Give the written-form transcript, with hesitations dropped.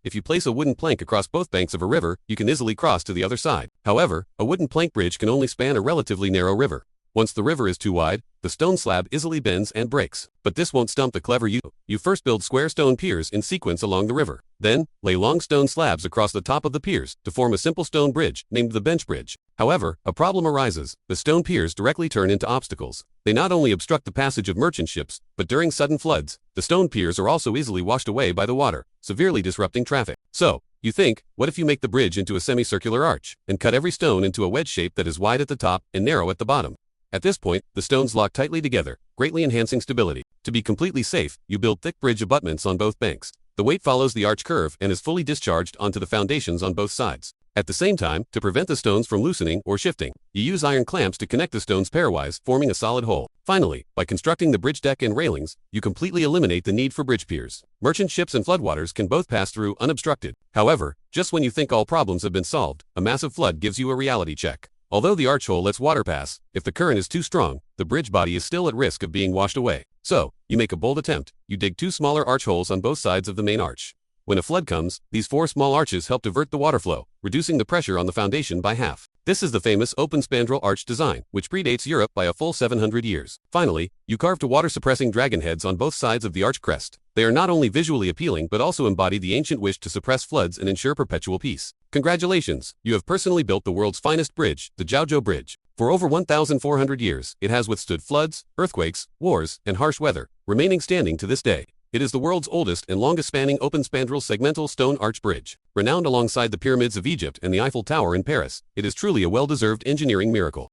if you place a wooden plank across both banks of a river, you can easily cross to the other side. However, a wooden plank bridge can only span a relatively narrow river. Once the river is too wide, the stone slab easily bends and breaks. But this won't stump the clever you. You first build square stone piers in sequence along the river. Then, lay long stone slabs across the top of the piers to form a simple stone bridge named the bench bridge. However, a problem arises. The stone piers directly turn into obstacles. They not only obstruct the passage of merchant ships, but during sudden floods, the stone piers are also easily washed away by the water, severely disrupting traffic. So, you think, what if you make the bridge into a semicircular arch, and cut every stone into a wedge shape that is wide at the top and narrow at the bottom? At this point, the stones lock tightly together, greatly enhancing stability. To be completely safe, you build thick bridge abutments on both banks. The weight follows the arch curve and is fully discharged onto the foundations on both sides. At the same time, to prevent the stones from loosening or shifting, you use iron clamps to connect the stones pairwise, forming a solid whole. Finally, by constructing the bridge deck and railings, you completely eliminate the need for bridge piers. Merchant ships and floodwaters can both pass through unobstructed. However, just when you think all problems have been solved, a massive flood gives you a reality check. Although the arch hole lets water pass, if the current is too strong, the bridge body is still at risk of being washed away. So, you make a bold attempt. You dig 2 smaller arch holes on both sides of the main arch. When a flood comes, these 4 small arches help divert the water flow, reducing the pressure on the foundation by half. This is the famous open spandrel arch design, which predates Europe by a full 700 years. Finally, you carved water-suppressing dragon heads on both sides of the arch crest. They are not only visually appealing but also embody the ancient wish to suppress floods and ensure perpetual peace. Congratulations, you have personally built the world's finest bridge, the Jiaozhou Bridge. For over 1,400 years, it has withstood floods, earthquakes, wars, and harsh weather, remaining standing to this day. It is the world's oldest and longest-spanning open spandrel segmental stone arch bridge. Renowned alongside the pyramids of Egypt and the Eiffel Tower in Paris, it is truly a well-deserved engineering miracle.